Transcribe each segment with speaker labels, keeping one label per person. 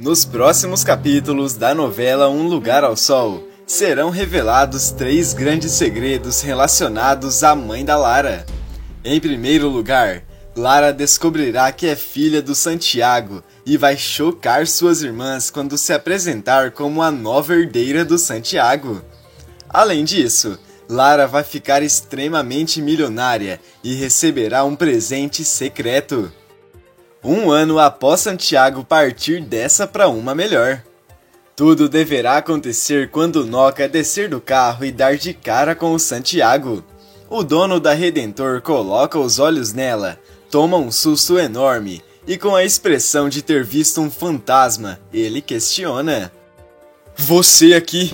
Speaker 1: Nos próximos capítulos da novela Um Lugar ao Sol, serão revelados 3 grandes segredos relacionados à mãe da Lara. Em primeiro lugar, Lara descobrirá que é filha do Santiago e vai chocar suas irmãs quando se apresentar como a nova herdeira do Santiago. Além disso, Lara vai ficar extremamente milionária e receberá um presente secreto. 1 ano após Santiago partir dessa para uma melhor. Tudo deverá acontecer quando Noca descer do carro e dar de cara com o Santiago. O dono da Redentor coloca os olhos nela, toma um susto enorme e, com a expressão de ter visto um fantasma, ele questiona: "Você aqui?"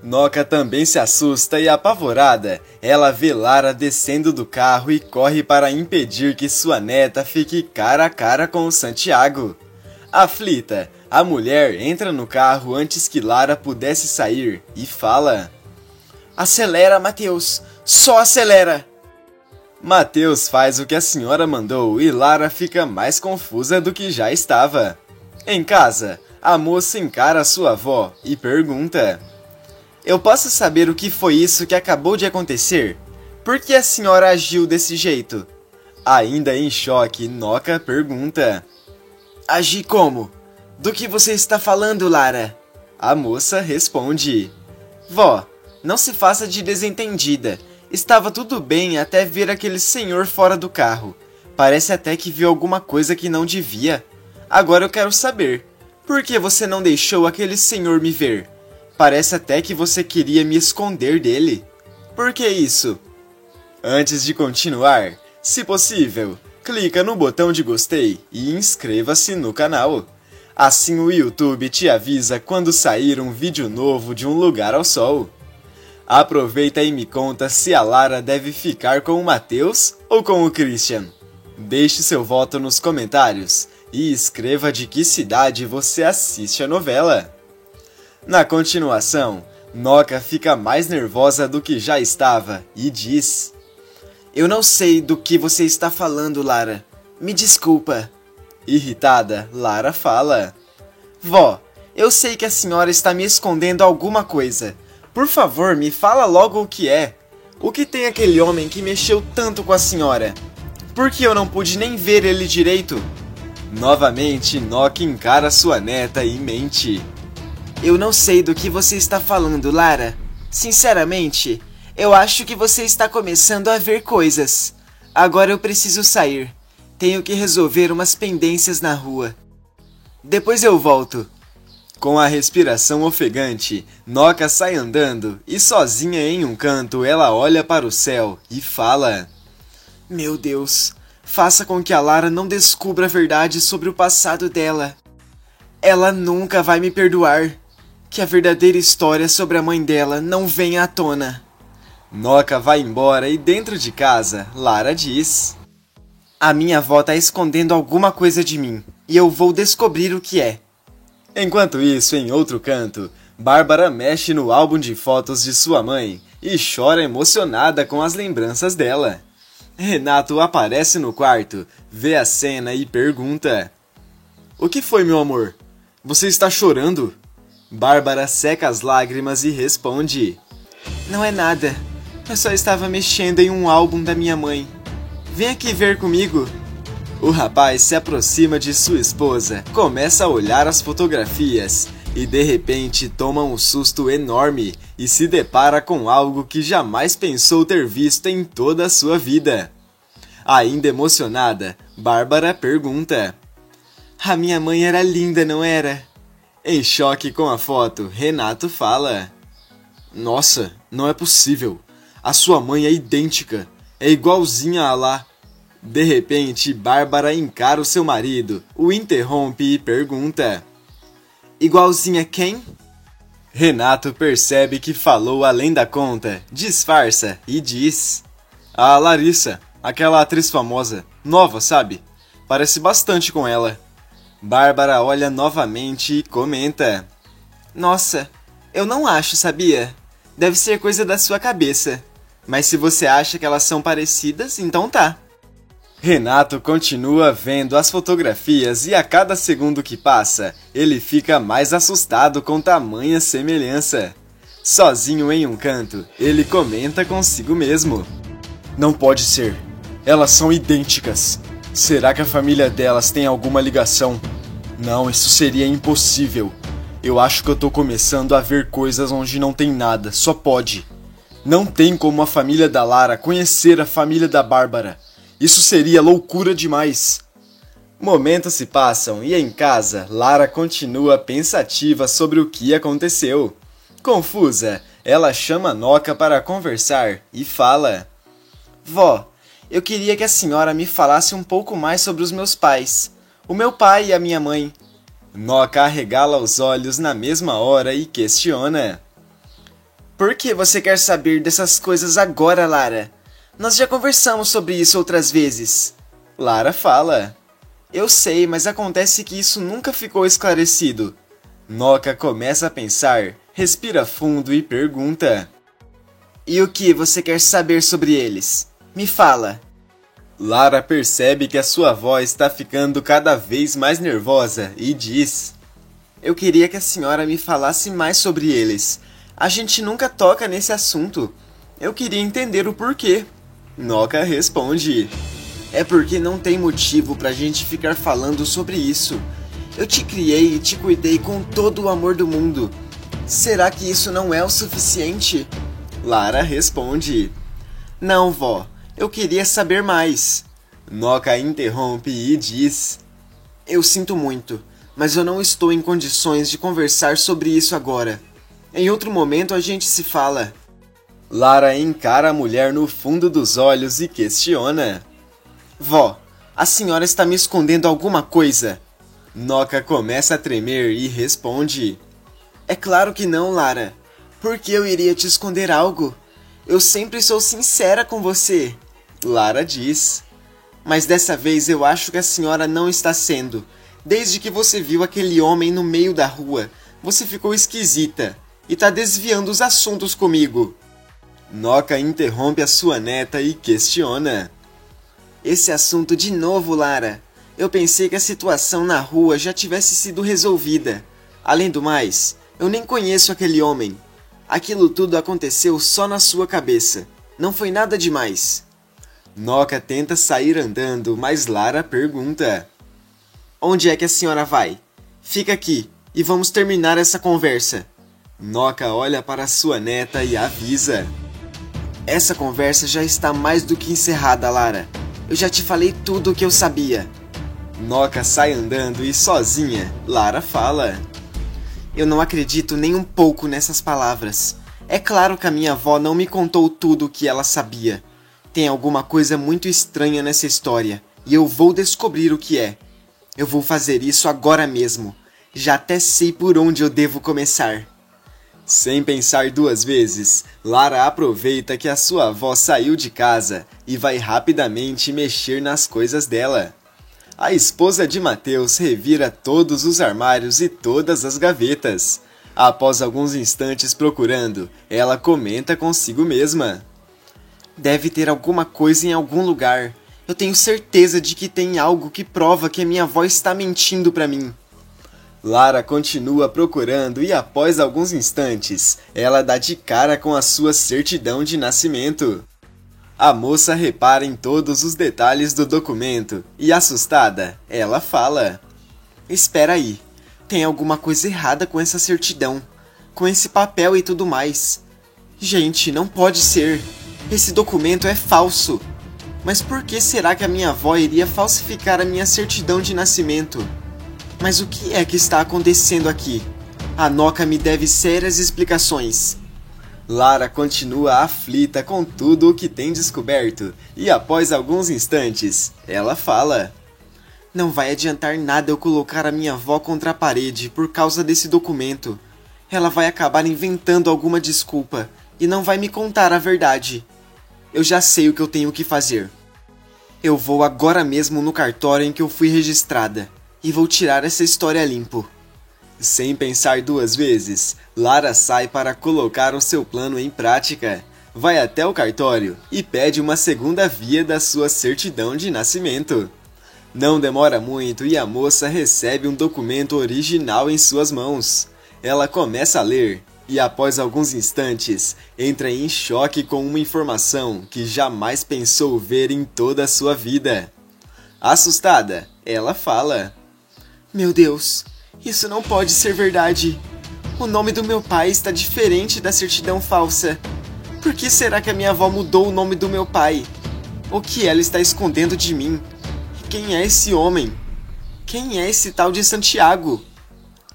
Speaker 1: Noca também se assusta e, apavorada, ela vê Lara descendo do carro e corre para impedir que sua neta fique cara a cara com o Santiago. Aflita, a mulher entra no carro antes que Lara pudesse sair e fala: "Acelera, Mateus! Só acelera!" Mateus faz o que a senhora mandou e Lara fica mais confusa do que já estava. Em casa, a moça encara sua avó e pergunta: "Eu posso saber o que foi isso que acabou de acontecer? Por que a senhora agiu desse jeito?" Ainda em choque, Noca pergunta: "Agi como? Do que você está falando, Lara?" A moça responde: "Vó, não se faça de desentendida. Estava tudo bem até ver aquele senhor fora do carro. Parece até que viu alguma coisa que não devia. Agora eu quero saber, por que você não deixou aquele senhor me ver? Parece até que você queria me esconder dele. Por que isso?" Antes de continuar, se possível, clica no botão de gostei e inscreva-se no canal. Assim o YouTube te avisa quando sair um vídeo novo de Um Lugar ao Sol. Aproveita e me conta se a Lara deve ficar com o Mateus ou com o Christian. Deixe seu voto nos comentários e escreva de que cidade você assiste a novela. Na continuação, Noca fica mais nervosa do que já estava e diz: "Eu não sei do que você está falando, Lara. Me desculpa." Irritada, Lara fala: "Vó, eu sei que a senhora está me escondendo alguma coisa. Por favor, me fala logo o que é. O que tem aquele homem que mexeu tanto com a senhora? Por que eu não pude nem ver ele direito?" Novamente, Noca encara sua neta e mente: "Eu não sei do que você está falando, Lara. Sinceramente, eu acho que você está começando a ver coisas. Agora eu preciso sair. Tenho que resolver umas pendências na rua. Depois eu volto." Com a respiração ofegante, Noca sai andando e sozinha em um canto ela olha para o céu e fala: "Meu Deus, faça com que a Lara não descubra a verdade sobre o passado dela. Ela nunca vai me perdoar. Que a verdadeira história sobre a mãe dela não venha à tona." Noca vai embora e dentro de casa, Lara diz: "A minha avó tá escondendo alguma coisa de mim, e eu vou descobrir o que é." Enquanto isso, em outro canto, Bárbara mexe no álbum de fotos de sua mãe e chora emocionada com as lembranças dela. Renato aparece no quarto, vê a cena e pergunta: "O que foi, meu amor? Você está chorando?" Bárbara seca as lágrimas e responde: "Não é nada. Eu só estava mexendo em um álbum da minha mãe. Vem aqui ver comigo." O rapaz se aproxima de sua esposa, começa a olhar as fotografias e de repente toma um susto enorme e se depara com algo que jamais pensou ter visto em toda a sua vida. Ainda emocionada, Bárbara pergunta: "A minha mãe era linda, não era?" Em choque com a foto, Renato fala: "Nossa, não é possível. A sua mãe é idêntica. É igualzinha a lá." De repente, Bárbara encara o seu marido, o interrompe e pergunta: "Igualzinha quem?" Renato percebe que falou além da conta, disfarça e diz: "A Larissa, aquela atriz famosa, nova, sabe? Parece bastante com ela." Bárbara olha novamente e comenta: "Nossa, eu não acho, sabia? Deve ser coisa da sua cabeça. Mas se você acha que elas são parecidas, então tá." Renato continua vendo as fotografias e a cada segundo que passa, ele fica mais assustado com tamanha semelhança. Sozinho em um canto, ele comenta consigo mesmo: não pode ser. Elas são idênticas. Será que a família delas tem alguma ligação? Não, isso seria impossível. Eu acho que eu tô começando a ver coisas onde não tem nada, só pode. Não tem como a família da Lara conhecer a família da Bárbara. Isso seria loucura demais. Momentos se passam e em casa, Lara continua pensativa sobre o que aconteceu. Confusa, ela chama Noca para conversar e fala: Vó, eu queria que a senhora me falasse um pouco mais sobre os meus pais. O meu pai e a minha mãe. Noca arregala os olhos na mesma hora e questiona: por que você quer saber dessas coisas agora, Lara? Nós já conversamos sobre isso outras vezes. Lara fala: eu sei, mas acontece que isso nunca ficou esclarecido. Noca começa a pensar, respira fundo e pergunta: e o que você quer saber sobre eles? Me fala. Lara percebe que a sua voz está ficando cada vez mais nervosa e diz: eu queria que a senhora me falasse mais sobre eles. A gente nunca toca nesse assunto. Eu queria entender o porquê. Noca responde: é porque não tem motivo pra gente ficar falando sobre isso. Eu te criei e te cuidei com todo o amor do mundo. Será que isso não é o suficiente? Lara responde: não, vó, eu queria saber mais. Noca interrompe e diz: eu sinto muito, mas eu não estou em condições de conversar sobre isso agora. Em outro momento a gente se fala. Lara encara a mulher no fundo dos olhos e questiona: vó, a senhora está me escondendo alguma coisa? Noca começa a tremer e responde: é claro que não, Lara. Por que eu iria te esconder algo? Eu sempre sou sincera com você. Lara diz: mas dessa vez eu acho que a senhora não está sendo. Desde que você viu aquele homem no meio da rua, você ficou esquisita e tá desviando os assuntos comigo. Noca interrompe a sua neta e questiona: esse assunto de novo, Lara? Eu pensei que a situação na rua já tivesse sido resolvida. Além do mais, eu nem conheço aquele homem. Aquilo tudo aconteceu só na sua cabeça. Não foi nada demais. Noca tenta sair andando, mas Lara pergunta: onde é que a senhora vai? Fica aqui e vamos terminar essa conversa. Noca olha para sua neta e avisa: essa conversa já está mais do que encerrada, Lara. Eu já te falei tudo o que eu sabia. Noca sai andando e sozinha, Lara fala: eu não acredito nem um pouco nessas palavras. É claro que a minha avó não me contou tudo o que ela sabia. Tem alguma coisa muito estranha nessa história, e eu vou descobrir o que é. Eu vou fazer isso agora mesmo. Já até sei por onde eu devo começar. Sem pensar duas vezes, Lara aproveita que a sua avó saiu de casa e vai rapidamente mexer nas coisas dela. A esposa de Mateus revira todos os armários e todas as gavetas. Após alguns instantes procurando, ela comenta consigo mesma: deve ter alguma coisa em algum lugar. Eu tenho certeza de que tem algo que prova que a minha avó está mentindo para mim. Lara continua procurando e após alguns instantes, ela dá de cara com a sua certidão de nascimento. A moça repara em todos os detalhes do documento e, assustada, ela fala: espera aí, tem alguma coisa errada com essa certidão, com esse papel e tudo mais. Gente, não pode ser. Esse documento é falso. Mas por que será que a minha avó iria falsificar a minha certidão de nascimento? Mas o que é que está acontecendo aqui? A Noca me deve sérias explicações. Lara continua aflita com tudo o que tem descoberto e após alguns instantes, ela fala: não vai adiantar nada eu colocar a minha avó contra a parede por causa desse documento. Ela vai acabar inventando alguma desculpa e não vai me contar a verdade. Eu já sei o que eu tenho que fazer. Eu vou agora mesmo no cartório em que eu fui registrada e vou tirar essa história limpo. Sem pensar duas vezes, Lara sai para colocar o seu plano em prática. vai até o cartório e pede uma segunda via da sua certidão de nascimento. Não demora muito e a moça recebe um documento original em suas mãos. Ela começa a ler e, após alguns instantes, entra em choque com uma informação que jamais pensou ver em toda a sua vida. Assustada, ela fala: "Meu Deus, isso não pode ser verdade. O nome do meu pai está diferente da certidão falsa. Por que será que a minha avó mudou o nome do meu pai? O que ela está escondendo de mim? Quem é esse homem? Quem é esse tal de Santiago?"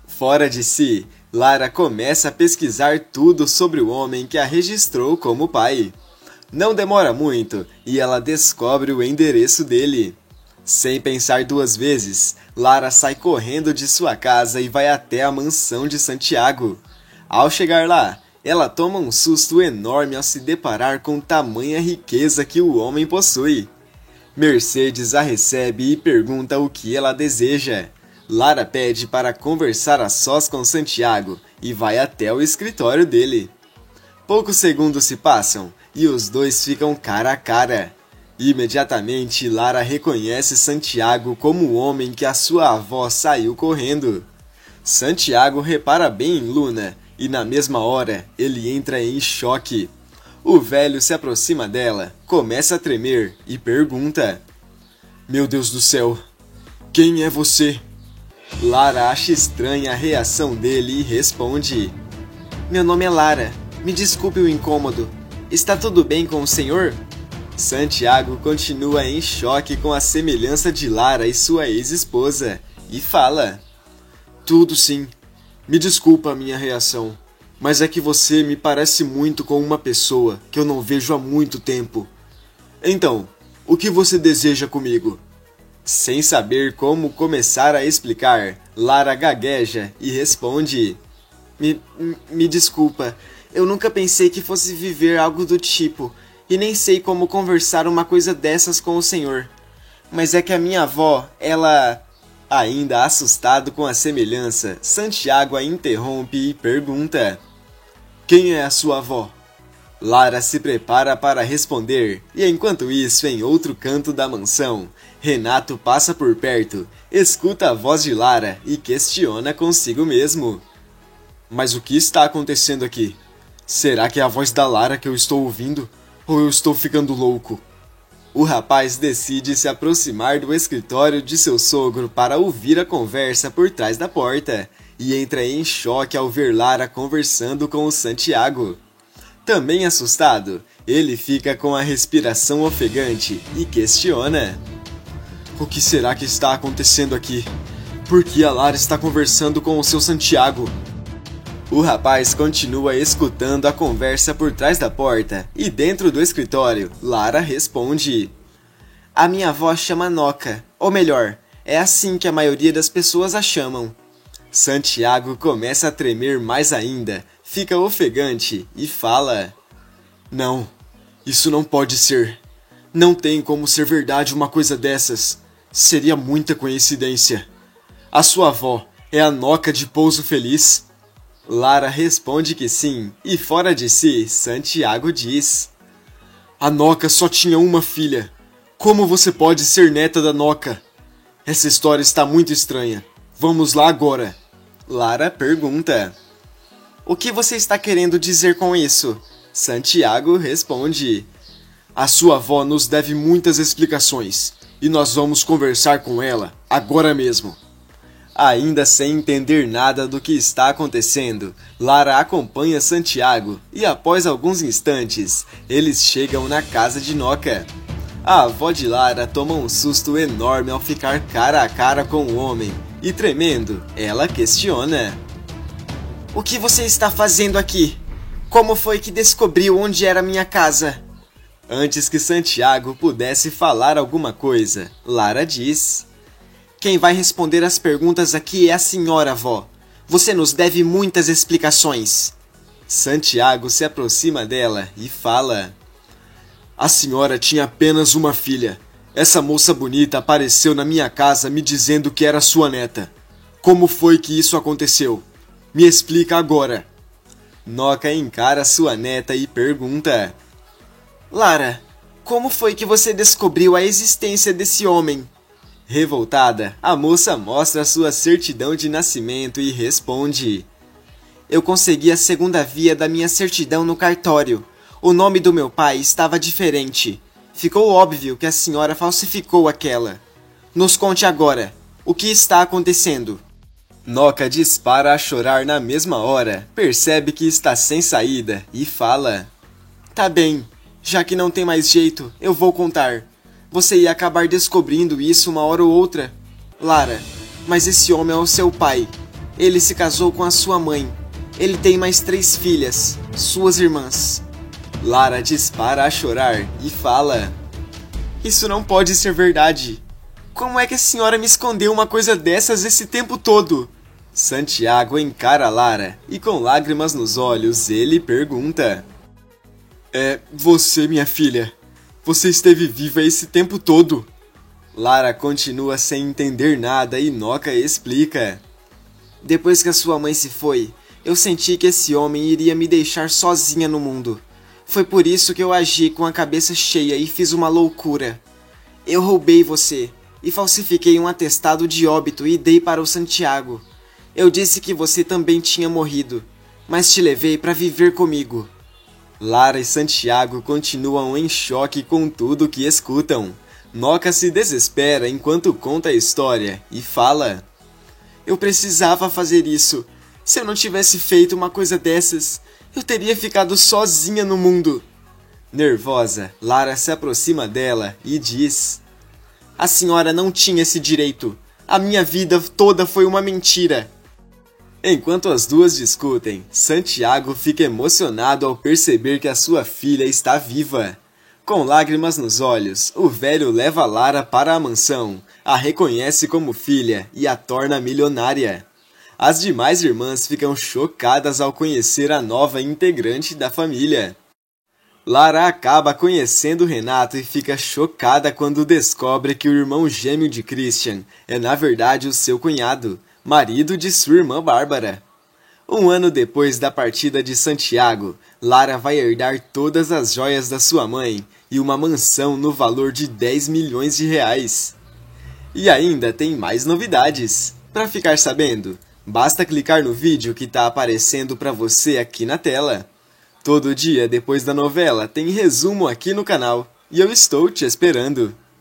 Speaker 1: Fora de si, Lara começa a pesquisar tudo sobre o homem que a registrou como pai. Não demora muito e ela descobre o endereço dele. Sem pensar duas vezes, Lara sai correndo de sua casa e vai até a mansão de Santiago. Ao chegar lá, ela toma um susto enorme ao se deparar com tamanha riqueza que o homem possui. Mercedes a recebe e pergunta o que ela deseja. Lara pede para conversar a sós com Santiago e vai até o escritório dele. Poucos segundos se passam e os dois ficam cara a cara. Imediatamente, Lara reconhece Santiago como o homem que a sua avó saiu correndo. Santiago repara bem em Luna e, na mesma hora, ele entra em choque. O velho se aproxima dela, começa a tremer e pergunta: "Meu Deus do céu, quem é você?" Lara acha estranha a reação dele e responde: "Meu nome é Lara. Me desculpe o incômodo. Está tudo bem com o senhor?" Santiago continua em choque com a semelhança de Lara e sua ex-esposa e fala: "Tudo sim. Me desculpa a minha reação, mas é que você me parece muito com uma pessoa que eu não vejo há muito tempo. Então, o que você deseja comigo?" Sem saber como começar a explicar, Lara gagueja e responde: Me desculpa, eu nunca pensei que fosse viver algo do tipo, e nem sei como conversar uma coisa dessas com o senhor. Mas é que a minha avó, ela..." Ainda assustado com a semelhança, Santiago a interrompe e pergunta: "Quem é a sua avó?" Lara se prepara para responder, e enquanto isso, em outro canto da mansão, Renato passa por perto, escuta a voz de Lara e questiona consigo mesmo: "Mas o que está acontecendo aqui? Será que é a voz da Lara que eu estou ouvindo? Ou eu estou ficando louco?" O rapaz decide se aproximar do escritório de seu sogro para ouvir a conversa por trás da porta e entra em choque ao ver Lara conversando com o Santiago. Também assustado, ele fica com a respiração ofegante e questiona: "O que será que está acontecendo aqui? Por que a Lara está conversando com o seu Santiago?" O rapaz continua escutando a conversa por trás da porta e dentro do escritório, Lara responde: "A minha avó chama Noca, ou melhor, é assim que a maioria das pessoas a chamam." Santiago começa a tremer mais ainda, fica ofegante e fala: "Não, isso não pode ser. Não tem como ser verdade uma coisa dessas. Seria muita coincidência. A sua avó é a Noca de Pouso Feliz?" Lara responde que sim, e fora de si, Santiago diz: "A Noca só tinha uma filha. Como você pode ser neta da Noca? Essa história está muito estranha. Vamos lá agora." Lara pergunta: "O que você está querendo dizer com isso?" Santiago responde: "A sua avó nos deve muitas explicações, e nós vamos conversar com ela agora mesmo." Ainda sem entender nada do que está acontecendo, Lara acompanha Santiago e, após alguns instantes, eles chegam na casa de Noca. A avó de Lara toma um susto enorme ao ficar cara a cara com o homem e, tremendo, ela questiona: "O que você está fazendo aqui? Como foi que descobriu onde era minha casa?" Antes que Santiago pudesse falar alguma coisa, Lara diz: "Quem vai responder as perguntas aqui é a senhora, avó. Você nos deve muitas explicações." Santiago se aproxima dela e fala: "A senhora tinha apenas uma filha. Essa moça bonita apareceu na minha casa me dizendo que era sua neta. Como foi que isso aconteceu? Me explica agora." Noca encara sua neta e pergunta: Lara, como foi que você descobriu a existência desse homem? Revoltada, a moça mostra sua certidão de nascimento e responde: Eu consegui a segunda via da minha certidão no cartório. O nome do meu pai estava diferente. Ficou óbvio que a senhora falsificou aquela. Nos conte agora, o que está acontecendo? Noca dispara a chorar na mesma hora, percebe que está sem saída e fala: Tá bem, já que não tem mais jeito, eu vou contar. Você ia acabar descobrindo isso uma hora ou outra. Lara, mas esse homem é o seu pai. Ele se casou com a sua mãe. Ele tem mais 3 filhas, suas irmãs. Lara dispara a chorar e fala: Isso não pode ser verdade. Como é que a senhora me escondeu uma coisa dessas esse tempo todo? Santiago encara Lara e com lágrimas nos olhos ele pergunta: É você, minha filha? Você esteve viva esse tempo todo? Lara continua sem entender nada e Noca explica: Depois que a sua mãe se foi, eu senti que esse homem iria me deixar sozinha no mundo. Foi por isso que eu agi com a cabeça cheia e fiz uma loucura. Eu roubei você e falsifiquei um atestado de óbito e dei para o Santiago. Eu disse que você também tinha morrido, mas te levei para viver comigo. Lara e Santiago continuam em choque com tudo que escutam. Noca se desespera enquanto conta a história e fala: Eu precisava fazer isso. Se eu não tivesse feito uma coisa dessas, eu teria ficado sozinha no mundo. Nervosa, Lara se aproxima dela e diz: A senhora não tinha esse direito. A minha vida toda foi uma mentira. Enquanto as duas discutem, Santiago fica emocionado ao perceber que a sua filha está viva. Com lágrimas nos olhos, o velho leva Lara para a mansão, a reconhece como filha e a torna milionária. As demais irmãs ficam chocadas ao conhecer a nova integrante da família. Lara acaba conhecendo Renato e fica chocada quando descobre que o irmão gêmeo de Christian é na verdade o seu cunhado, marido de sua irmã Bárbara. Um ano depois da partida de Santiago, Lara vai herdar todas as joias da sua mãe e uma mansão no valor de 10 milhões de reais. E ainda tem mais novidades. Para ficar sabendo, basta clicar no vídeo que está aparecendo para você aqui na tela. Todo dia depois da novela tem resumo aqui no canal e eu estou te esperando.